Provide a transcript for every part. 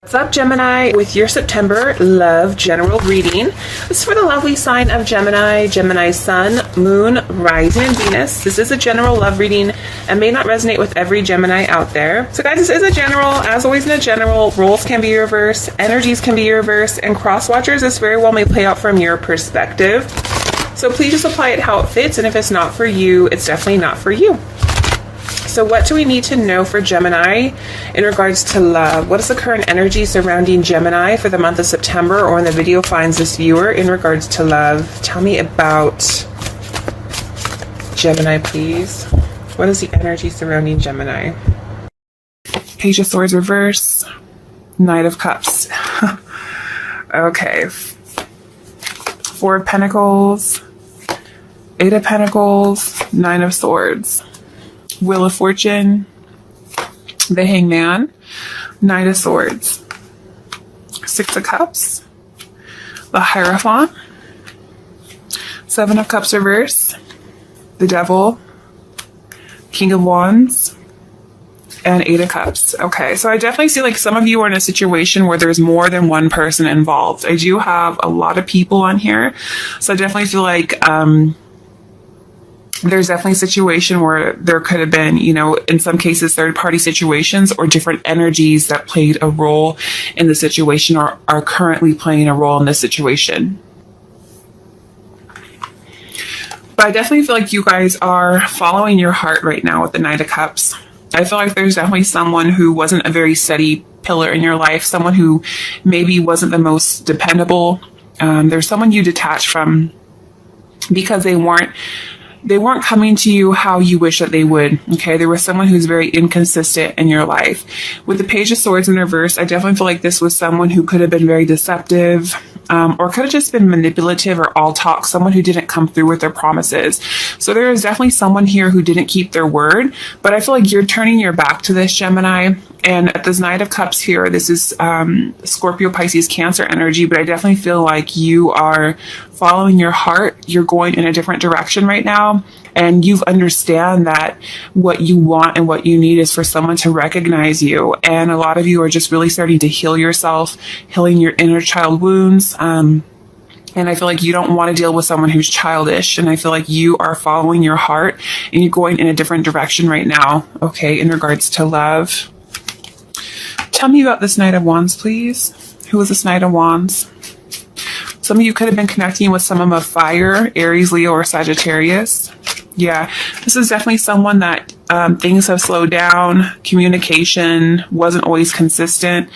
What's up, Gemini? With your September love general reading. This is for the lovely sign of Gemini, Gemini's sun, moon, rising, and Venus. This is a general love reading and may not resonate with every Gemini out there. So guys, this is a general. As always in a general, roles can be reversed, energies can be reversed, and cross watchers, this very well may play out from your perspective. So please just apply it how it fits, and if it's not for you, it's definitely not for you. So what do we need to know for Gemini in regards to love? What is the current energy surrounding Gemini for the month of September, or when the video finds this viewer, in regards to love? Tell me about Gemini, please. What is the energy surrounding Gemini? Page of Swords reverse, Knight of Cups. Okay. Four of Pentacles, Eight of Pentacles, Nine of Swords. Wheel of Fortune, the Hangman, Knight of Swords, Six of Cups, the Hierophant, Seven of Cups reverse, the Devil, King of Wands, and Eight of Cups. Okay, so I definitely see like some of you are in a situation where there's more than one person involved. I do have a lot of people on here, so I definitely feel like there's definitely a situation where there could have been, you know, in some cases, third-party situations or different energies that played a role in the situation or are currently playing a role in this situation. But I definitely feel like you guys are following your heart right now with the Knight of Cups. I feel like there's definitely someone who wasn't a very steady pillar in your life, someone who maybe wasn't the most dependable. There's someone you detached from because they weren't coming to you how you wish that they would. Okay, there was someone who's very inconsistent in your life. With the Page of Swords in reverse, I definitely feel like this was someone who could have been very deceptive, or could have just been manipulative or all talk, someone who didn't come through with their promises. So there is definitely someone here who didn't keep their word, but I feel like you're turning your back to this, Gemini. And at this Knight of Cups here, this is Scorpio, Pisces, Cancer energy, but I definitely feel like you are following your heart. You're going in a different direction right now, and you understand that what you want and what you need is for someone to recognize you. And a lot of you are just really starting to heal yourself, healing your inner child wounds. And I feel like you don't want to deal with someone who's childish. And I feel like you are following your heart and you're going in a different direction right now, okay, in regards to love. Tell me about this Knight of Wands, please. Who is this Knight of Wands? Some of you could have been connecting with someone of fire, Aries, Leo, or Sagittarius. Yeah, this is definitely someone that things have slowed down. Communication wasn't always consistent.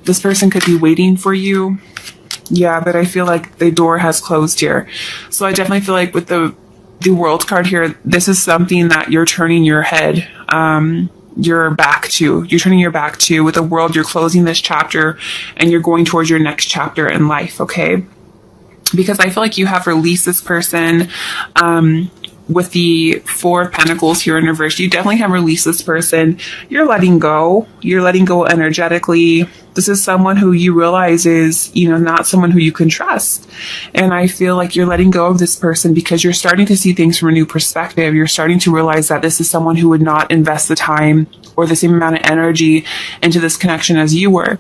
This person could be waiting for you. Yeah, but I feel like the door has closed here. So I definitely feel like with the World card here, this is something that you're turning your head, you're turning your back to. With the World, you're closing this chapter and you're going towards your next chapter in life, okay? Because I feel like you have released this person. With the Four of Pentacles here in reverse, you definitely have released this person. You're letting go. You're letting go energetically. This is someone who you realize is, you know, not someone who you can trust. And I feel like you're letting go of this person because you're starting to see things from a new perspective. You're starting to realize that this is someone who would not invest the time or the same amount of energy into this connection as you were.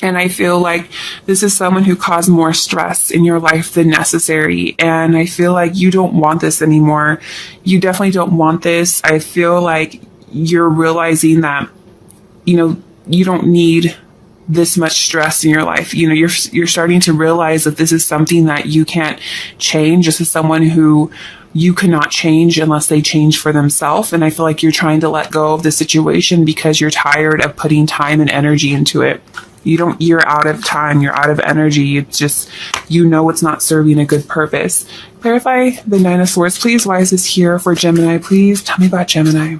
And I feel like this is someone who caused more stress in your life than necessary. And I feel like you don't want this anymore. You definitely don't want this. I feel like you're realizing that, you know, you don't need this much stress in your life. You know, you're starting to realize that this is something that you can't change. This is someone who you cannot change unless they change for themselves. And I feel like you're trying to let go of the situation because you're tired of putting time and energy into it. You're out of time, you're out of energy. It's just, you know, it's not serving a good purpose. Clarify the Nine of Swords, please. Why is this here for Gemini, please? Tell me about Gemini.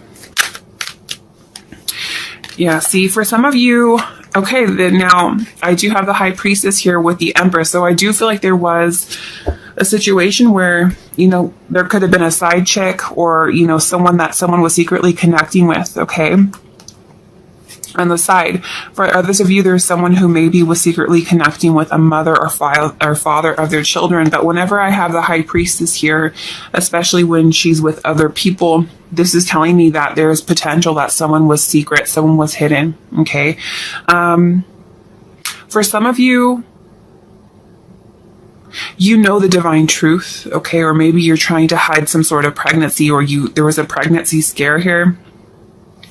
Yeah, see, for some of you, okay, then now I do have the High Priestess here with the Empress. So I do feel like there was a situation where, you know, there could have been a side chick or, you know, someone was secretly connecting with, okay? On the side. For others of you, there's someone who maybe was secretly connecting with a mother or father of their children. But whenever I have the High Priestess here, especially when she's with other people, this is telling me that there's potential that someone was secret, someone was hidden. Okay. For some of you, you know the divine truth, okay? Or maybe you're trying to hide some sort of pregnancy, or there was a pregnancy scare here.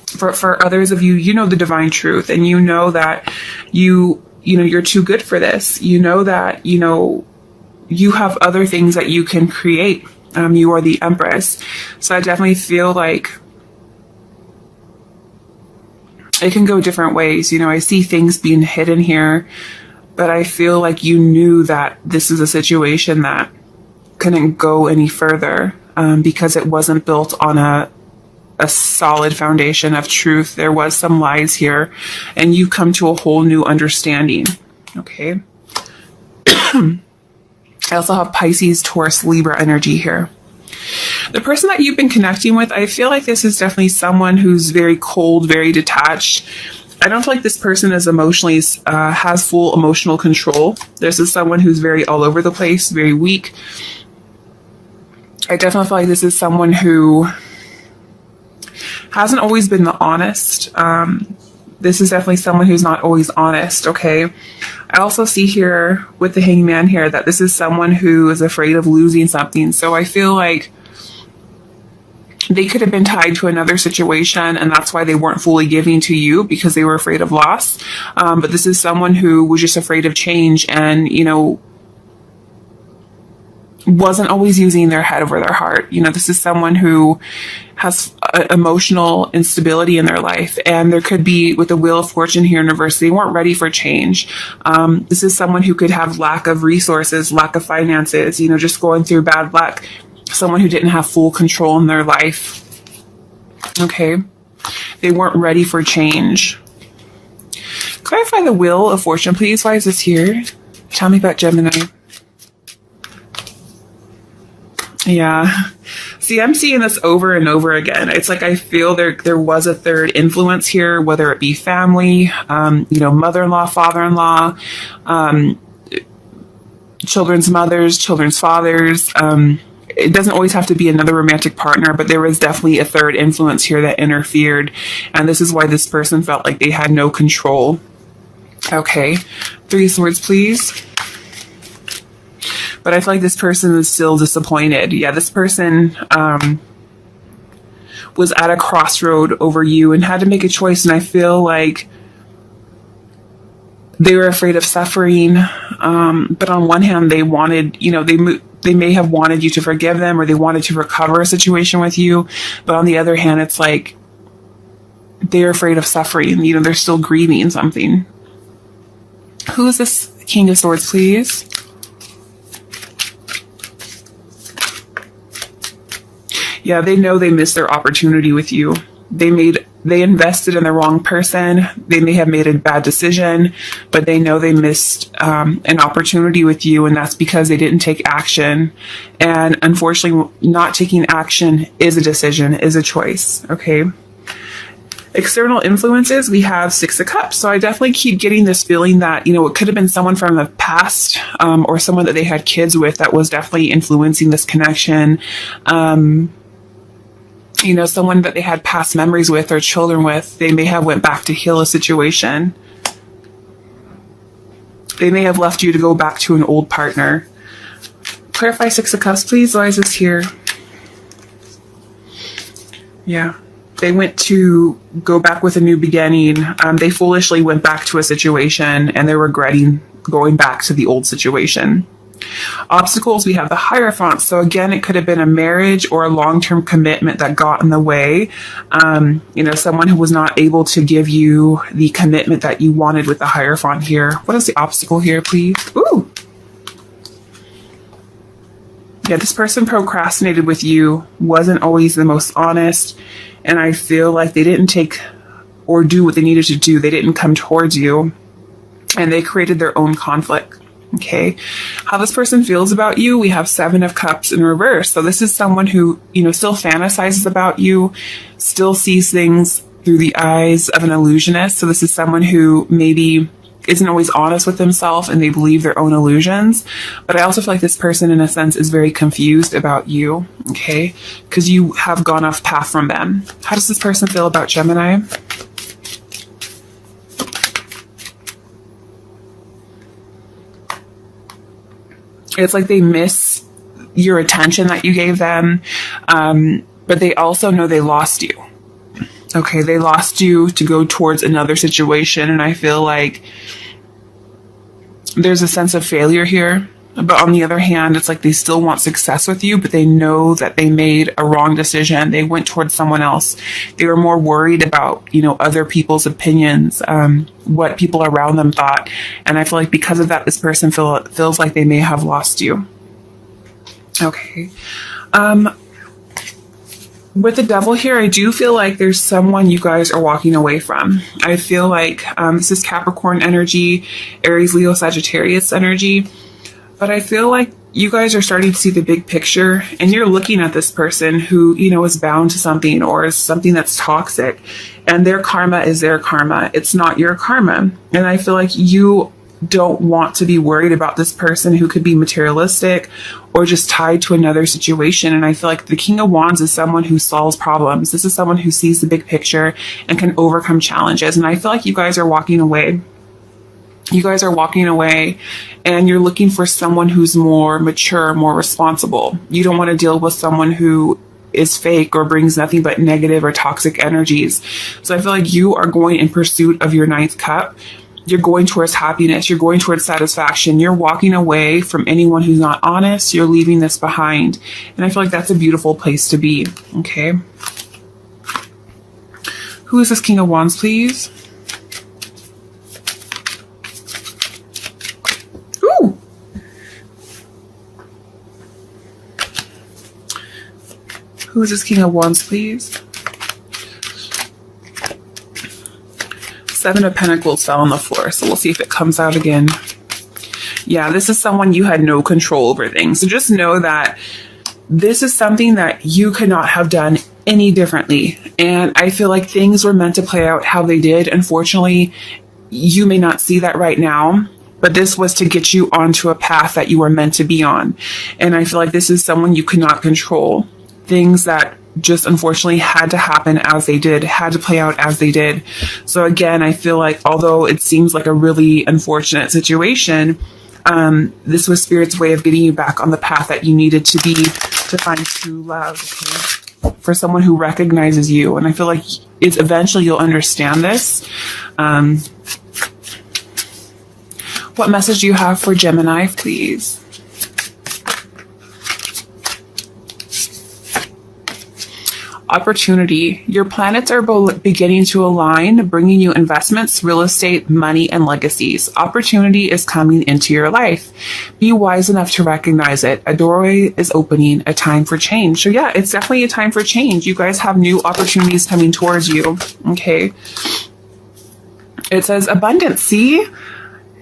For others of you, you know the divine truth, and you know that you're too good for this. You know that, you have other things that you can create. You are the Empress. So I definitely feel like it can go different ways. I see things being hidden here, but I feel like you knew that this is a situation that couldn't go any further because it wasn't built on a solid foundation of truth. There was some lies here, and you come to a whole new understanding. Okay. I also have Pisces, Taurus, Libra energy here. The person that you've been connecting with, I feel like this is definitely someone who's very cold, very detached. I don't feel like this person is emotionally, has full emotional control. This is someone who's very all over the place, very weak. I definitely feel like this is someone who hasn't always been the honest. This is definitely someone who's not always honest, okay? I also see here with the Hangman here that this is someone who is afraid of losing something. So I feel like they could have been tied to another situation, and that's why they weren't fully giving to you, because they were afraid of loss. But this is someone who was just afraid of change and, wasn't always using their head over their heart. This is someone who has emotional instability in their life, and there could be, with the Wheel of Fortune here in reverse, they weren't ready for change. This is someone who could have lack of resources, lack of finances, just going through bad luck. Someone who didn't have full control in their life. Okay. They weren't ready for change. Clarify the Wheel of Fortune, please. Why is this here? Tell me about Gemini. Yeah. See, I'm seeing this over and over again. It's like I feel there was a third influence here, whether it be family, mother-in-law, father-in-law, children's mothers, children's fathers. It doesn't always have to be another romantic partner, but there was definitely a third influence here that interfered. And this is why this person felt like they had no control. Okay. 3 swords, please. But I feel like this person is still disappointed. Yeah, this person was at a crossroad over you and had to make a choice. And I feel like they were afraid of suffering. But on one hand, they wanted, they may have wanted you to forgive them, or they wanted to recover a situation with you. But on the other hand, it's like they're afraid of suffering. They're still grieving something. Who is this King of Swords, please? Yeah, they know they missed their opportunity with you. They invested in the wrong person. They may have made a bad decision, but they know they missed an opportunity with you, and that's because they didn't take action. And unfortunately, not taking action is a decision, is a choice, okay? External influences, we have 6 of Cups. So I definitely keep getting this feeling that, it could have been someone from the past or someone that they had kids with that was definitely influencing this connection. Someone that they had past memories with or children with, they may have went back to heal a situation. They may have left you to go back to an old partner. Clarify 6 of Cups, please. Why is this here? Yeah. They went to go back with a new beginning. They foolishly went back to a situation, and they're regretting going back to the old situation. Obstacles, we have the Hierophant. So again, it could have been a marriage or a long-term commitment that got in the way. Someone who was not able to give you the commitment that you wanted with the Hierophant here. What is the obstacle here, please? Ooh. Yeah, this person procrastinated with you, wasn't always the most honest, and I feel like they didn't take or do what they needed to do. They didn't come towards you, and they created their own conflict. Okay, how this person feels about you, we have 7 of Cups in reverse. So this is someone who, still fantasizes about you, still sees things through the eyes of an illusionist. So this is someone who maybe isn't always honest with themselves and they believe their own illusions. But I also feel like this person, in a sense, is very confused about you, okay? Because you have gone off path from them. How does this person feel about Gemini? It's like they miss your attention that you gave them, but they also know they lost you. Okay, they lost you to go towards another situation, and I feel like there's a sense of failure here. But on the other hand, it's like they still want success with you, but they know that they made a wrong decision. They went towards someone else. They were more worried about, other people's opinions, what people around them thought. And I feel like because of that, this person feels like they may have lost you. Okay. With the devil here, I do feel like there's someone you guys are walking away from. I feel like this is Capricorn energy, Aries, Leo, Sagittarius energy. But I feel like you guys are starting to see the big picture, and you're looking at this person who, is bound to something or is something that's toxic, and their karma is their karma. It's not your karma. And I feel like you don't want to be worried about this person who could be materialistic or just tied to another situation. And I feel like the King of Wands is someone who solves problems. This is someone who sees the big picture and can overcome challenges. And I feel like you guys are walking away. You guys are walking away and you're looking for someone who's more mature, more responsible. You don't want to deal with someone who is fake or brings nothing but negative or toxic energies. So I feel like you are going in pursuit of your ninth cup. You're going towards happiness. You're going towards satisfaction. You're walking away from anyone who's not honest. You're leaving this behind. And I feel like that's a beautiful place to be. Okay. Who is this King of Wands, please? Ooh. Who is this King of Wands, please? Seven of Pentacles fell on the floor, so we'll see if it comes out again. Yeah, this is someone you had no control over things. So just know that this is something that you could not have done any differently. And I feel like things were meant to play out how they did. Unfortunately, you may not see that right now, but this was to get you onto a path that you were meant to be on. And I feel like this is someone you could not control. Things that just unfortunately had to happen as they did, had to play out as they did. So again, I feel like although it seems like a really unfortunate situation, this was Spirit's way of getting you back on the path that you needed to be to find true love, okay? For someone who recognizes you. And I feel like it's eventually you'll understand this. What message do you have for Gemini, please? Opportunity. Your planets are beginning to align, bringing you investments, real estate, money, and legacies. Opportunity is coming into your life. Be wise enough to recognize it. A doorway is opening, a time for change. So yeah, it's definitely a time for change. You guys have new opportunities coming towards you. Okay. It says abundance. See?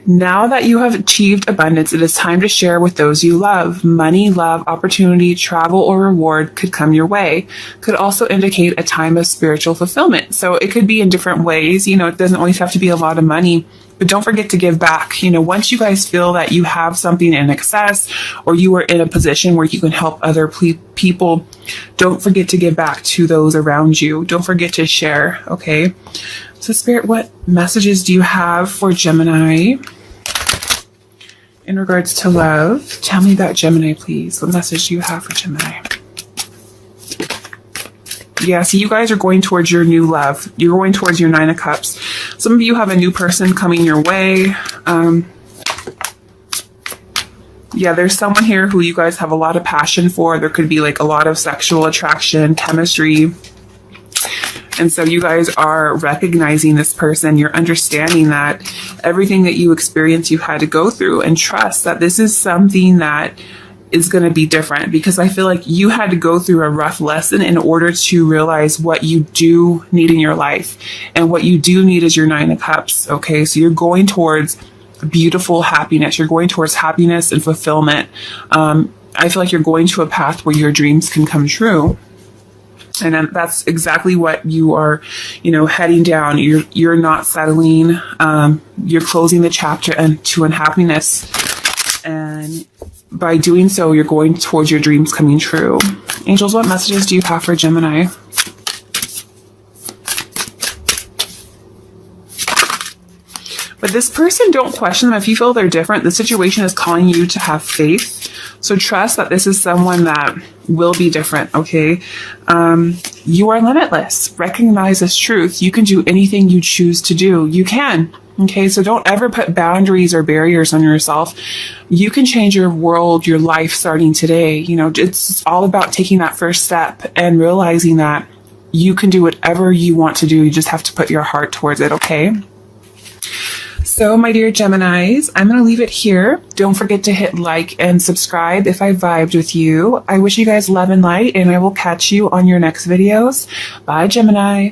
Now that you have achieved abundance, it is time to share with those you love. Money, love, opportunity, travel, or reward could come your way. Could also indicate a time of spiritual fulfillment. So it could be in different ways. It doesn't always have to be a lot of money, but don't forget to give back. Once you guys feel that you have something in excess or you are in a position where you can help other people, don't forget to give back to those around you. Don't forget to share. Okay. So Spirit, what messages do you have for Gemini in regards to love? Tell me about Gemini, please. What message do you have for Gemini? Yeah, see, you guys are going towards your new love. You're going towards your Nine of Cups. Some of you have a new person coming your way. Yeah, there's someone here who you guys have a lot of passion for. There could be like a lot of sexual attraction, chemistry. And so you guys are recognizing this person. You're understanding that everything that you experience, you had to go through, and trust that this is something that is going to be different, because I feel like you had to go through a rough lesson in order to realize what you do need in your life. And what you do need is your Nine of Cups. Okay. So you're going towards beautiful happiness. You're going towards happiness and fulfillment. I feel like you're going to a path where your dreams can come true. And then that's exactly what you are, heading down. You're not settling. You're closing the chapter to unhappiness. And by doing so, you're going towards your dreams coming true. Angels, what messages do you have for Gemini? But this person, don't question them. If you feel they're different, the situation is calling you to have faith. So trust that this is someone that will be different, okay? You are limitless. Recognize this truth. You can do anything you choose to do. You can, okay? So don't ever put boundaries or barriers on yourself. You can change your world, your life starting today. It's all about taking that first step and realizing that you can do whatever you want to do. You just have to put your heart towards it, okay? So, my dear Geminis, I'm going to leave it here. Don't forget to hit like and subscribe if I vibed with you. I wish you guys love and light, and I will catch you on your next videos. Bye, Gemini.